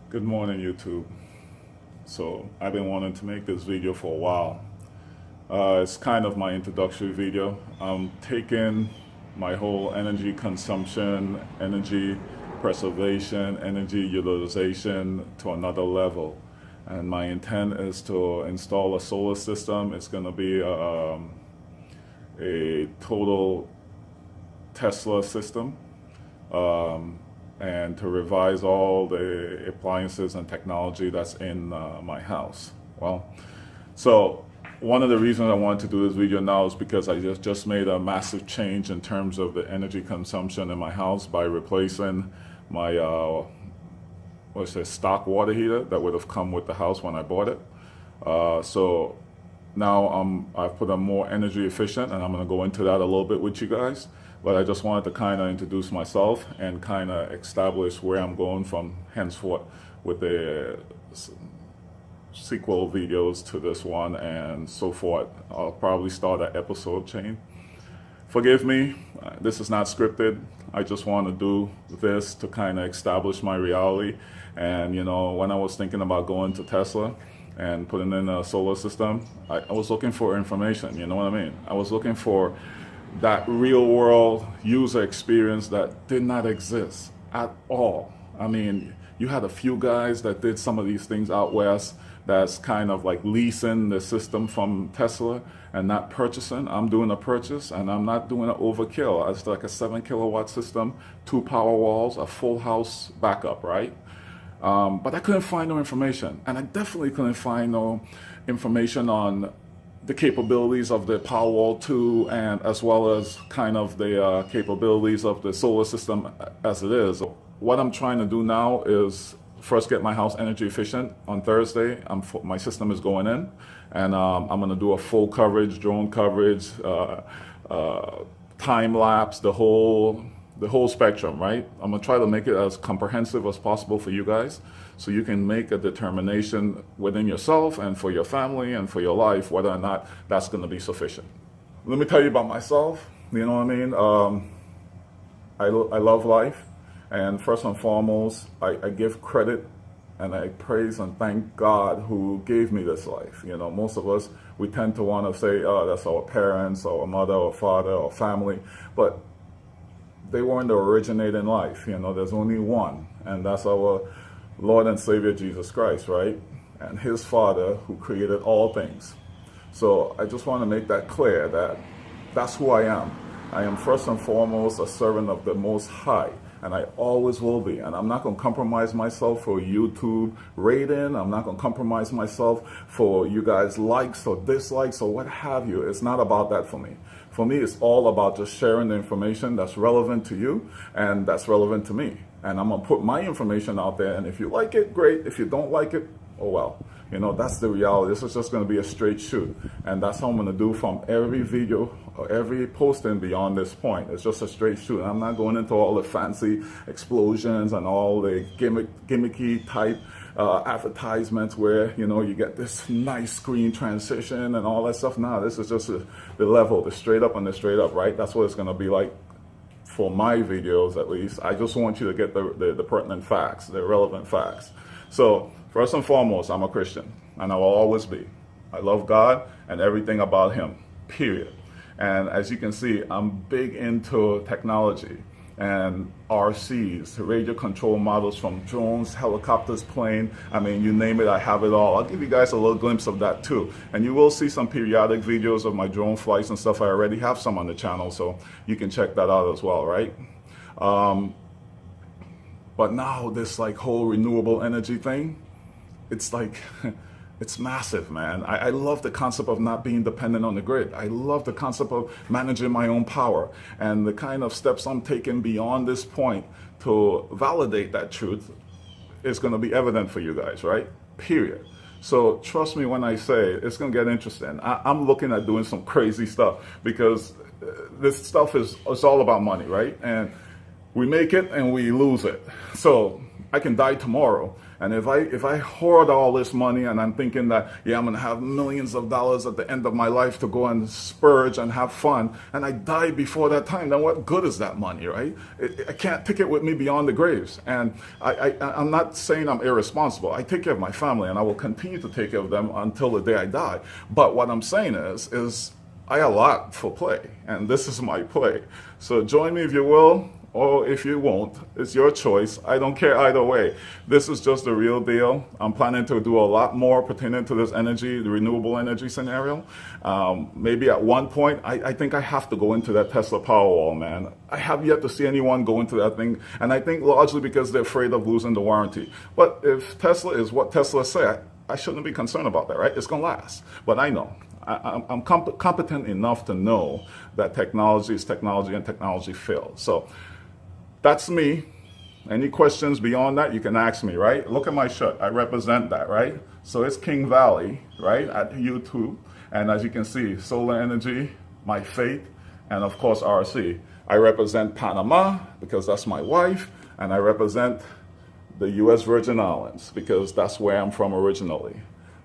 Good morning, YouTube. So I've been wanting to make this video for a while. It's kind of my introductory video. I'm taking my whole energy consumption, energy preservation, energy utilization to another level. And my intent is to install a solar system. It's going to be a total Tesla system. And to revise all the appliances and technology that's in my house. So one of the reasons I wanted to do this video now is because I just made a massive change in terms of the energy consumption in my house by replacing my stock water heater that would have come with the house when I bought it. So now I've put a more energy efficient, and I'm going to go into that a little bit with you guys. But I just wanted to kind of introduce myself and kind of establish where I'm going from henceforth with the sequel videos to this one and so forth. I'll probably start an episode chain. Forgive me, this is not scripted. I just want to do this to kind of establish my reality. And you know, when I was thinking about going to Tesla and putting in a solar system, I was looking for information, you know what I mean? I was looking for that real world user experience that did not exist at all. I mean, you had a few guys that did some of these things out west that's kind of like leasing the system from Tesla and not purchasing. I'm doing a purchase, and I'm not doing an overkill. It's like a 7 kilowatt system, 2 power walls, a full house backup, right? But I couldn't find no information, and I definitely couldn't find no information on the capabilities of the Powerwall 2, and as well as kind of the capabilities of the solar system as it is. What I'm trying to do now is first get my house energy efficient. On Thursday, my system is going in, and I'm going to do a full coverage, drone coverage, time lapse, the whole spectrum, right? I'm going to try to make it as comprehensive as possible for you guys, so you can make a determination within yourself and for your family and for your life whether or not that's going to be sufficient. Let me tell you about myself. You know what I mean? I love life, and first and foremost, I give credit and I praise and thank God who gave me this life. You know, most of us, we tend to want to say, oh, that's our parents or mother or father or family, but they weren't the originating life. You know, there's only one, and that's our Lord and Savior Jesus Christ, right? And his Father who created all things. So I just want to make that clear that that's who I am. I am first and foremost a servant of the Most High, and I always will be. And I'm not going to compromise myself for YouTube rating. I'm not going to compromise myself for you guys' likes or dislikes or what have you. It's not about that for me. For me, it's all about just sharing the information that's relevant to you and that's relevant to me. And I'm going to put my information out there. And if you like it, great. If you don't like it, oh well. You know, that's the reality. This is just going to be a straight shoot. And that's how I'm going to do from every video or every posting beyond this point. It's just a straight shoot. And I'm not going into all the fancy explosions and all the gimmicky type advertisements where, you know, you get this nice screen transition and all that stuff. Nah, this is just the level, the straight up and the straight up, right? That's what it's going to be like for my videos, at least. I just want you to get the pertinent facts, the relevant facts. So first and foremost, I'm a Christian, and I will always be. I love God and everything about him, period. And as you can see, I'm big into technology and RCs, radio control models, from drones, helicopters, plane. I mean, you name it, I have it all. I'll give you guys a little glimpse of that too. And you will see some periodic videos of my drone flights and stuff. I already have some on the channel, so you can check that out as well, right? But now this like whole renewable energy thing, it's like, it's massive, man. I love the concept of not being dependent on the grid. I love the concept of managing my own power, and the kind of steps I'm taking beyond this point to validate that truth is going to be evident for you guys, right? Period. So trust me when I say it's going to get interesting. I'm looking at doing some crazy stuff because this stuff is all about money, right? And we make it and we lose it. So I can die tomorrow And if I hoard all this money and I'm thinking that, yeah, I'm going to have millions of dollars at the end of my life to go and spurge and have fun, and I die before that time, then what good is that money, right? I can't take it with me beyond the graves. And I'm not saying I'm irresponsible. I take care of my family, and I will continue to take care of them until the day I die. But what I'm saying is I allot for play, and this is my play. So join me if you will, or if you won't. It's your choice. I don't care either way. This is just the real deal. I'm planning to do a lot more pertaining to this energy, the renewable energy scenario. Maybe at one point, I think I have to go into that Tesla Powerwall, man. I have yet to see anyone go into that thing, and I think largely because they're afraid of losing the warranty. But if Tesla is what Tesla say, I shouldn't be concerned about that, right? It's going to last. But I know. I'm competent enough to know that technology is technology and technology fails. So that's me. Any questions beyond that, you can ask me, right? Look at my shirt. I represent that, right? So it's King Valley, right, at YouTube. And as you can see, solar energy, my faith, and of course, RC. I represent Panama because that's my wife, and I represent the U.S. Virgin Islands because that's where I'm from originally.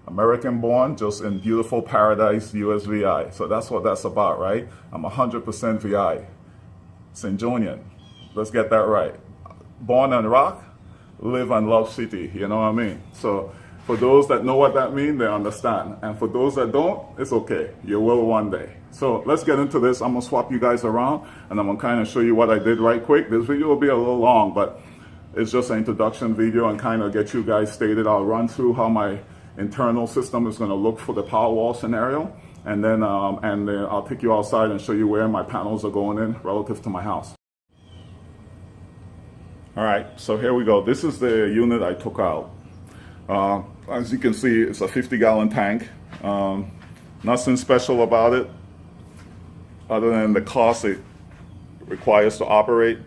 American born, just in beautiful paradise, USVI. So that's what that's about, right? I'm 100% VI. St. Jonian. Let's get that right. Born and rock, live and love city. You know what I mean? So for those that know what that means, they understand. And for those that don't, it's okay. You will one day. So let's get into this. I'm going to swap you guys around, and I'm going to kind of show you what I did right quick. This video will be a little long, but it's just an introduction video and kind of get you guys stated. I'll run through how my internal system is going to look for the Powerwall scenario, and then I'll take you outside and show you where my panels are going in relative to my house. All right, so here we go. This is the unit I took out. As you can see, it's a 50-gallon tank. Nothing special about it other than the cost it requires to operate.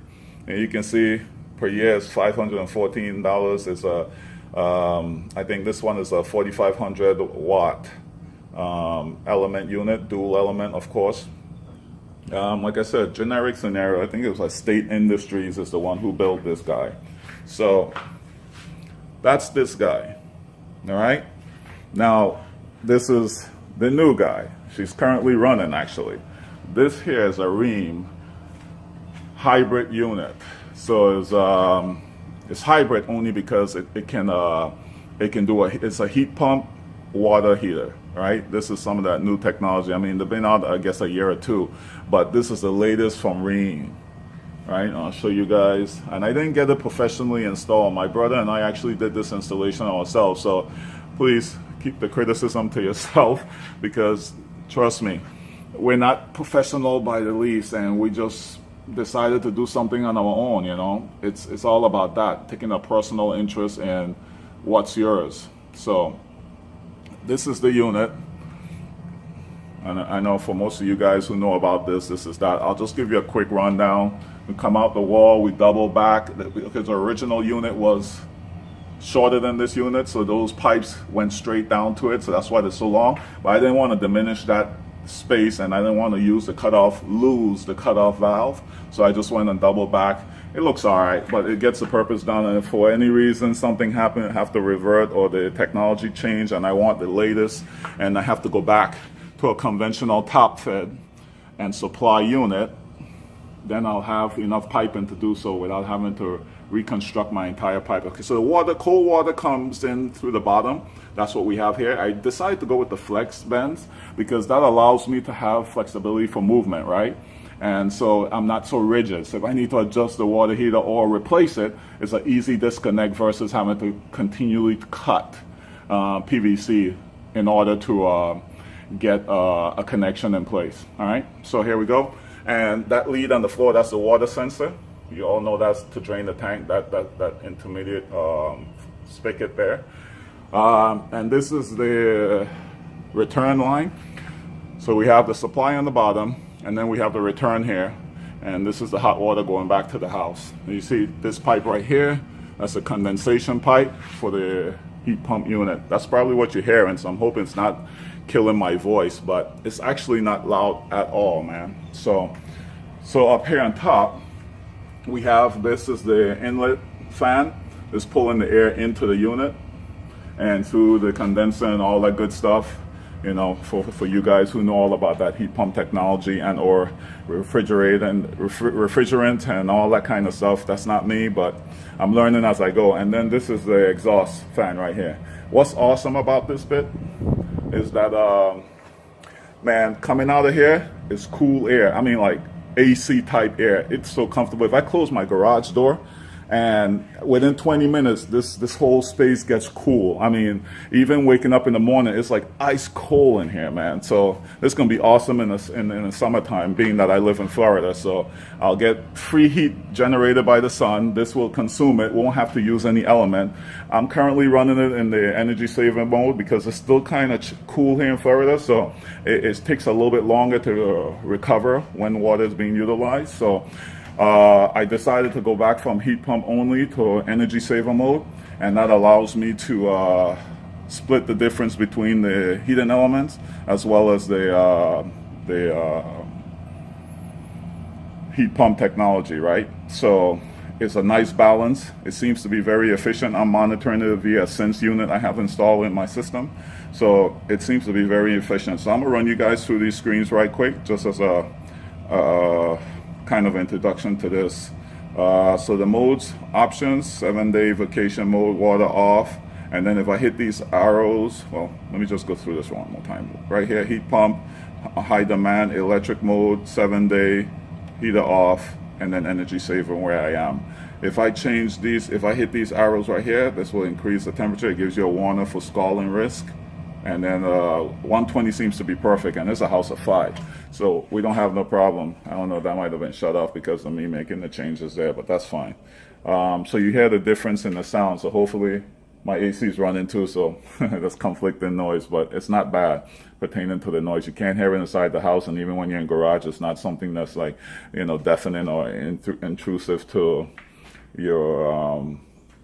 And you can see per year it's $514. It's a I think this one is a 4,500 watt element unit, dual element, of course. Like I said, generic scenario. I think it was like State Industries is the one who built this guy. So that's this guy. All right. Now this is the new guy. She's currently running actually. This here is a Rheem hybrid unit. So it's hybrid only because it can do it's a heat pump water heater, right? This is some of that new technology. I mean, they've been out, I guess, a year or two, but this is the latest from Rheem, right? I'll show you guys. And I didn't get it professionally installed. My brother and I actually did this installation ourselves. So please keep the criticism to yourself because trust me, we're not professional by the least, and we just decided to do something on our own. You know, it's all about that, taking a personal interest in what's yours. So this is the unit, and I know for most of you guys who know about this is that. I'll just give you a quick rundown. We come out the wall, we double back because the original unit was shorter than this unit, so those pipes went straight down to it, so that's why it's so long. But I didn't want to diminish that space, and I didn't want to lose the cutoff valve, so I just went and double back. It looks all right, but it gets the purpose done. And if for any reason something happened, have to revert, or the technology change and I want the latest and I have to go back to a conventional top fed and supply unit, then I'll have enough piping to do so without having to reconstruct my entire pipe. Okay, so the water, cold water comes in through the bottom. That's what we have here. I decided to go with the flex bends because that allows me to have flexibility for movement, right? And so I'm not so rigid. So if I need to adjust the water heater or replace it, it's an easy disconnect versus having to continually cut PVC in order to get a connection in place. All right, so here we go. And that lead on the floor, that's the water sensor. You all know that's to drain the tank, that intermediate spigot there. And this is the return line. So we have the supply on the bottom, and then we have the return here. And this is the hot water going back to the house. And you see this pipe right here, that's a condensation pipe for the heat pump unit. That's probably what you're hearing, so I'm hoping it's not killing my voice, but it's actually not loud at all, man. So up here on top, we have, this is the inlet fan. is pulling the air into the unit and through the condenser and all that good stuff. You know, for you guys who know all about that heat pump technology and or refrigerant and all that kind of stuff. That's not me, but I'm learning as I go. And then this is the exhaust fan right here. What's awesome about this bit is that, man, coming out of here is cool air. I mean, like AC type air. It's so comfortable. If I close my garage door, and within 20 minutes, this whole space gets cool. I mean, even waking up in the morning, it's like ice cold in here, man. So this is gonna be awesome in the summertime, being that I live in Florida. So I'll get free heat generated by the sun. This will consume it. Won't have to use any element. I'm currently running it in the energy saving mode because it's still kind of cool here in Florida. So it takes a little bit longer to recover when water is being utilized. So I decided to go back from heat pump only to energy saver mode, and that allows me to split the difference between the heating elements as well as the heat pump technology, right? So it's a nice balance. It seems to be very efficient. I'm monitoring it via a Sense unit I have installed in my system. So it seems to be very efficient. So I'm gonna run you guys through these screens right quick, just as a kind of introduction to this. So the modes, options, 7-day vacation mode, water off. And then if I hit these arrows, well, let me just go through this one more time. Right here, heat pump, high demand, electric mode, 7-day, heater off, and then energy saver where I am. If I change these, if I hit these arrows right here, this will increase the temperature. It gives you a warning for scalding risk. And then 120 seems to be perfect, and it's a house of 5. So we don't have no problem. I don't know, that might have been shut off because of me making the changes there, but that's fine. So you hear the difference in the sound. So hopefully my AC is running too, so that's conflicting noise, but it's not bad pertaining to the noise. You can't hear it inside the house, and even when you're in garage, it's not something that's like, you know, deafening or intrusive to your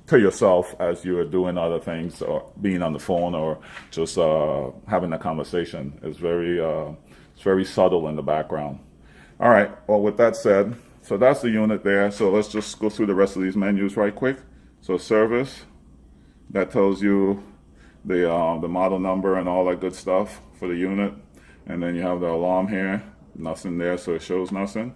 to yourself as you're doing other things or being on the phone or just having a conversation. It's very subtle in the background. All right, well, with that said, so that's the unit there. So let's just go through the rest of these menus right quick. So service, that tells you the model number and all that good stuff for the unit. And then you have the alarm here, nothing there, so it shows nothing.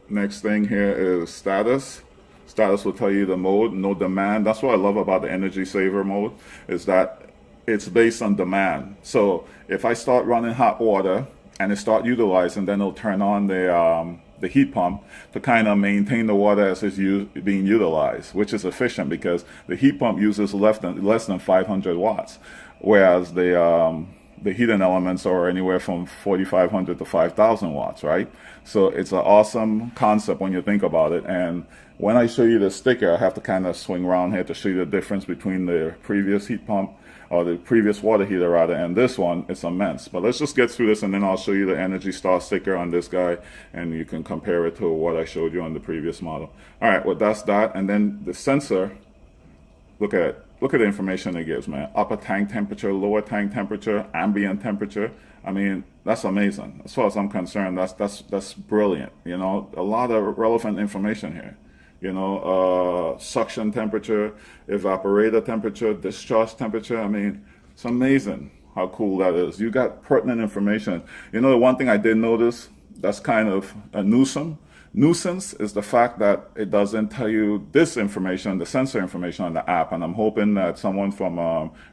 Next thing here is status. Status will tell you the mode, no demand. That's what I love about the energy saver mode, is that it's based on demand. So if I start running hot water and it start utilizing, then it'll turn on the heat pump to kind of maintain the water as it's being utilized, which is efficient because the heat pump uses less than 500 watts, whereas the heating elements are anywhere from 4,500 to 5,000 watts, right? So it's an awesome concept when you think about it. And when I show you the sticker, I have to kind of swing around here to show you the difference between the previous heat pump, or the previous water heater rather, and this one. It's immense. But let's just get through this, and then I'll show you the Energy Star sticker on this guy, and you can compare it to what I showed you on the previous model. All right, well, that's that. And then the sensor, look at it. Look at the information it gives, man. Upper tank temperature, lower tank temperature, ambient temperature. I mean, that's amazing. As far as I'm concerned, that's brilliant. You know, a lot of relevant information here. You know, suction temperature, evaporator temperature, discharge temperature. I mean, it's amazing how cool that is. You got pertinent information. You know, the one thing I did notice that's kind of a nuisance is the fact that it doesn't tell you this information, the sensor information on the app. And I'm hoping that someone from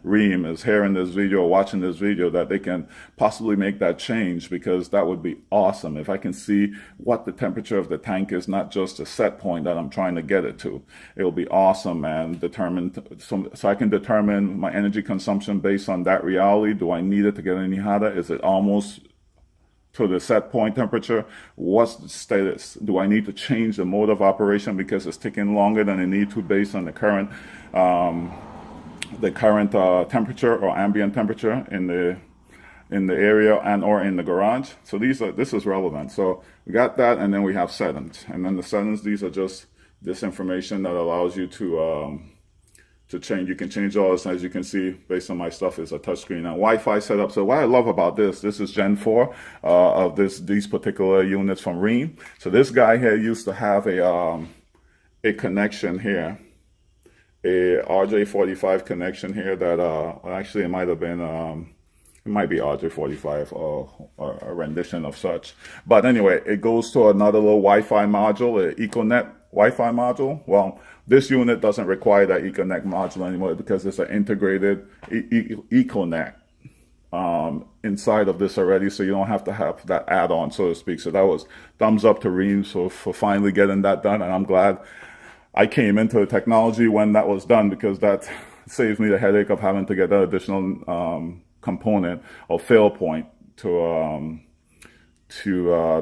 Rheem is hearing this video or watching this video, that they can possibly make that change, because that would be awesome. If I can see what the temperature of the tank is, not just a set point that I'm trying to get it to, it'll be awesome, man. So I can determine my energy consumption based on that reality. Do I need it to get any hotter? Is it almost to the set point temperature? What's the status? Do I need to change the mode of operation because it's taking longer than it need to based on the current temperature or ambient temperature in the area and or in the garage? So this is relevant. So we got that, and then we have settings, and then the settings, these are just this information that allows you to change. You can change all this, as you can see, based on my stuff, is a touchscreen and Wi-Fi setup. So what I love about this is Gen 4 of these particular units from Rheem. So this guy here used to have a a connection here, a RJ45 connection here that well, actually it might have been it might be RJ45 or a rendition of such. But anyway, it goes to another little Wi-Fi module, an Ethernet Wi-Fi module. Well, this unit doesn't require that Ethernet module anymore because it's an integrated Ethernet inside of this already, so you don't have to have that add-on, so to speak. So that was thumbs up to Rheem for finally getting that done, and I'm glad I came into the technology when that was done, because that saves me the headache of having to get that additional component or fail point to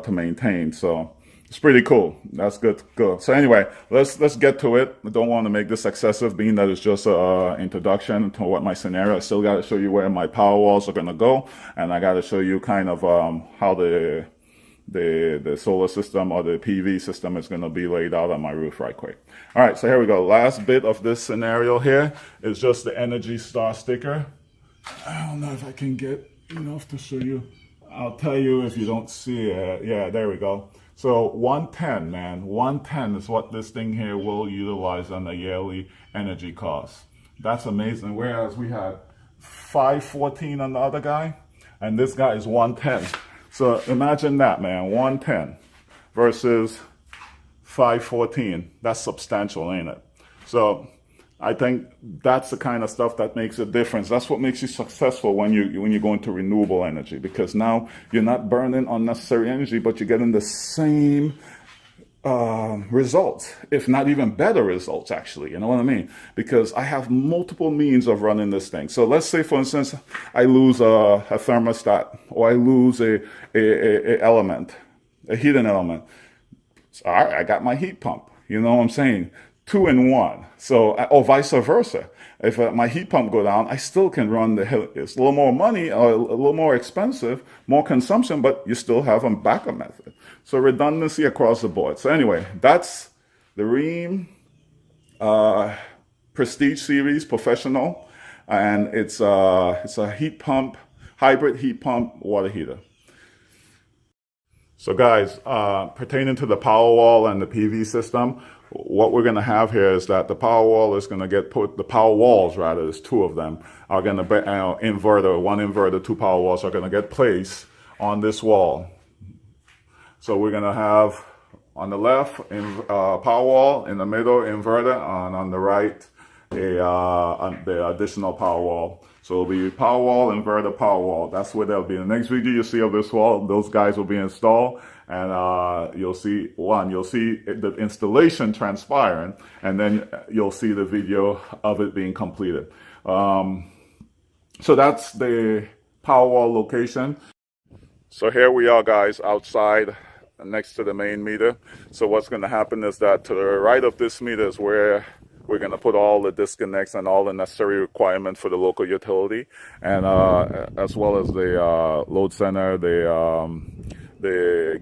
maintain. So it's pretty cool. That's good. Good. So anyway, let's get to it. I don't want to make this excessive, being that it's just an introduction to what my scenario. I still got to show you where my power walls are going to go, and I got to show you kind of how the solar system or the PV system is going to be laid out on my roof right quick. All right, so here we go. Last bit of this scenario here is just the Energy Star sticker. I don't know if I can get enough to show you. I'll tell you if you don't see it. Yeah, there we go. So 110, man, 110 is what this thing here will utilize on the yearly energy cost. That's amazing. Whereas we had 514 on the other guy, and this guy is 110. So imagine that, man, 110 versus 514. That's substantial, ain't it? So I think that's the kind of stuff that makes a difference. That's what makes you successful when you go into renewable energy, because now you're not burning unnecessary energy, but you're getting the same results, if not even better results, actually. You know what I mean? Because I have multiple means of running this thing. So let's say, for instance, I lose a thermostat, or I lose a element, a heating element. So, all right, I got my heat pump. You know what I'm saying? 2 in 1. So, or vice versa. If my heat pump go down, I still can run it's a little more money, or a little more expensive, more consumption, but you still have a backup method. So redundancy across the board. So anyway, that's the Rheem Prestige Series Professional, and it's a heat pump, hybrid heat pump water heater. So guys, pertaining to the Powerwall and the PV system, what we're going to have here is that the Powerwall is going to get put, the Powerwalls rather, there's 2 of them, are going to be, inverter, 1 inverter, 2 Powerwalls are going to get placed on this wall. So we're going to have on the left Powerwall, in the middle inverter, and on the right the additional Powerwall. So it'll be Powerwall, inverter, Powerwall. That's where they'll be. In the next video you see of this wall, those guys will be installed, and you'll see the installation transpiring, and then you'll see the video of it being completed. So that's the Powerwall location. So here we are, guys, outside next to the main meter. So what's going to happen is that to the right of this meter is where we're going to put all the disconnects and all the necessary requirements for the local utility, and as well as the load center, the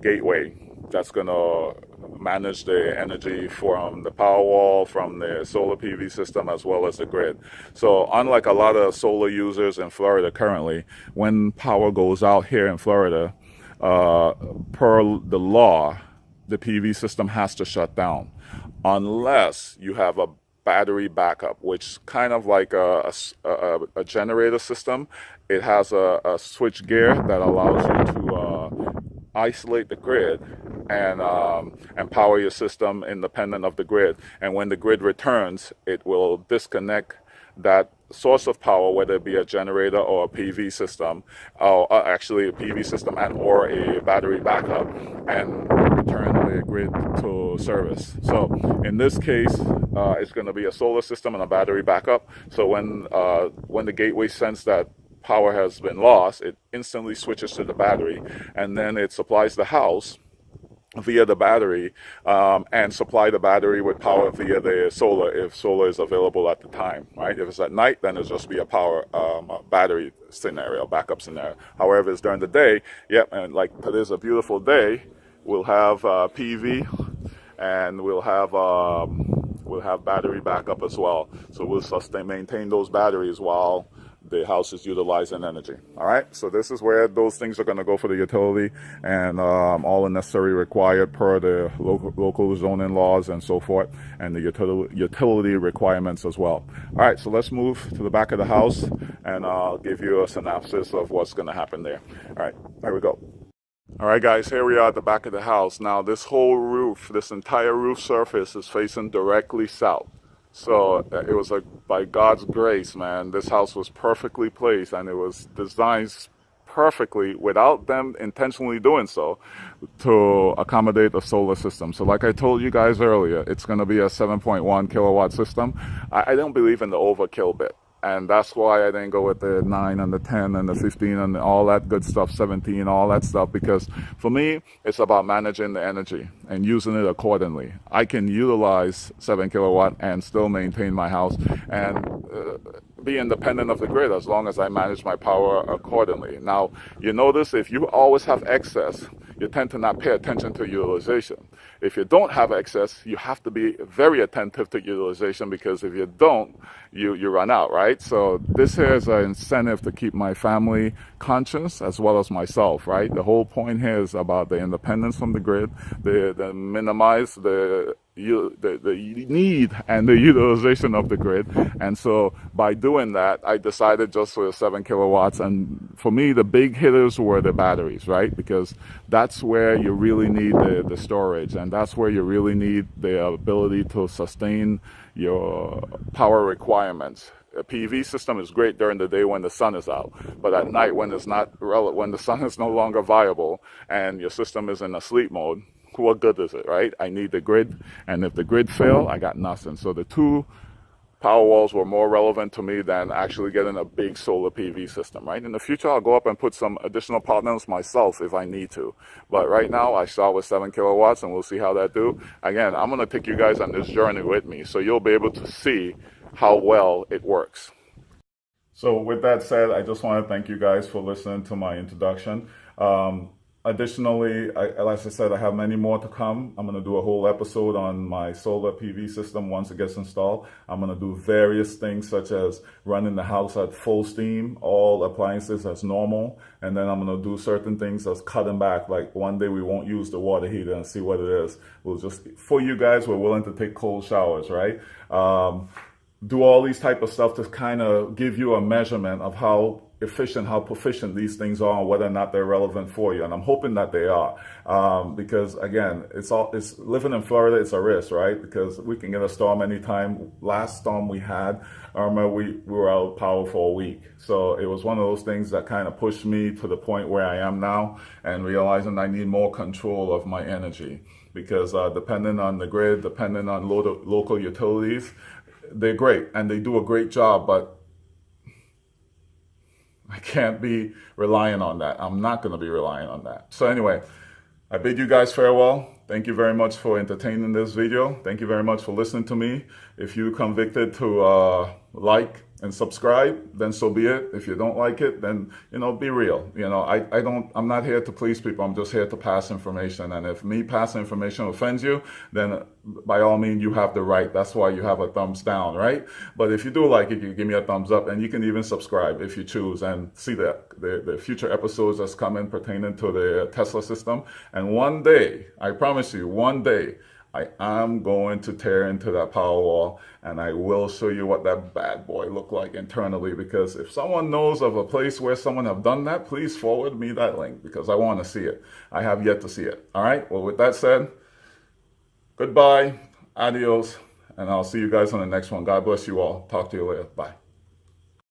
gateway that's going to manage the energy from the Powerwall, from the solar PV system, as well as the grid. So unlike a lot of solar users in Florida currently, when power goes out here in Florida, per the law, the PV system has to shut down unless you have a battery backup, which kind of like a generator system. It has a switch gear that allows you to isolate the grid and power your system independent of the grid. And when the grid returns, it will disconnect that source of power, whether it be a generator or a PV system, or actually a PV system and or a battery backup, and return the grid to service. So in this case, it's going to be a solar system and a battery backup. So when the gateway senses that power has been lost, it instantly switches to the battery, and then it supplies the house via the battery, and supply the battery with power via the solar, if solar is available at the time, right? If it's at night, then it'll just be a power battery scenario, backup scenario. However, it's during the day, yep, and like today's a beautiful day, we'll have PV, and we'll have battery backup as well. So we'll maintain those batteries while the house is utilizing energy. All right, so this is where those things are going to go for the utility, and all the necessary required per the local zoning laws and so forth, and the utility requirements as well. All right, so let's move to the back of the house, and I'll give you a synopsis of what's going to happen there. All right, here we go. All right, guys, here we are at the back of the house. Now, this whole roof, this entire roof surface is facing directly south. So it was by God's grace, man, this house was perfectly placed, and it was designed perfectly without them intentionally doing so to accommodate a solar system. So like I told you guys earlier, it's going to be a 7.1 kilowatt system. I don't believe in the overkill bit. And that's why I didn't go with the 9 and the 10 and the 15 and all that good stuff, 17, all that stuff, because for me, it's about managing the energy and using it accordingly. I can utilize 7 kilowatt and still maintain my house and be independent of the grid as long as I manage my power accordingly. Now, you notice if you always have excess, you tend to not pay attention to utilization. If you don't have excess, you have to be very attentive to utilization, because if you don't, you run out, right? So this here is an incentive to keep my family conscious as well as myself, right? The whole point here is about the independence from the grid, the minimize the need and the utilization of the grid. And so by doing that, I decided just for the 7 kilowatts. And for me, the big hitters were the batteries, right? Because that's where you really need the storage, and that's where you really need the ability to sustain your power requirements. A PV system is great during the day when the sun is out, but at night when it's not when the sun is no longer viable and your system is in a sleep mode, what good is it, right? I need the grid, and if the grid fail, I got nothing. So the two power walls were more relevant to me than actually getting a big solar PV system, right? In the future, I'll go up and put some additional panels myself if I need to. But right now, I start with 7 kilowatts, and we'll see how that do. Again, I'm going to take you guys on this journey with me, so you'll be able to see how well it works. So with that said, I just want to thank you guys for listening to my introduction. Additionally, as I said, I have many more to come. I'm going to do a whole episode on my solar PV system once it gets installed. I'm going to do various things such as running the house at full steam, all appliances as normal. And then I'm going to do certain things as cutting back. Like one day we won't use the water heater and see what it is. We'll just, for you guys, we're willing to take cold showers, right? Do all these type of stuff to kind of give you a measurement of how efficient, how proficient these things are, and whether or not they're relevant for you. And I'm hoping that they are, because again, it's living in Florida, it's a risk, right? Because we can get a storm anytime. Last storm we had, I remember we were out of power for a week. So it was one of those things that kind of pushed me to the point where I am now, and realizing I need more control of my energy, because depending on the grid, depending on local utilities, they're great and they do a great job, but I can't be relying on that. I'm not going to be relying on that. So anyway, I bid you guys farewell. Thank you very much for entertaining this video. Thank you very much for listening to me. If you convicted to like and subscribe, then so be it. If you don't like it, then, be real. I'm not here to please people. I'm just here to pass information. And if me passing information offends you, then by all means, you have the right. That's why you have a thumbs down, right? But if you do like it, you give me a thumbs up, and you can even subscribe if you choose and see the future episodes that's coming pertaining to the Tesla system. And one day, I promise you, one day, I am going to tear into that power wall, and I will show you what that bad boy looked like internally. Because if someone knows of a place where someone have done that, please forward me that link, because I want to see it. I have yet to see it. All right. Well, with that said, goodbye, adios, and I'll see you guys on the next one. God bless you all. Talk to you later. Bye.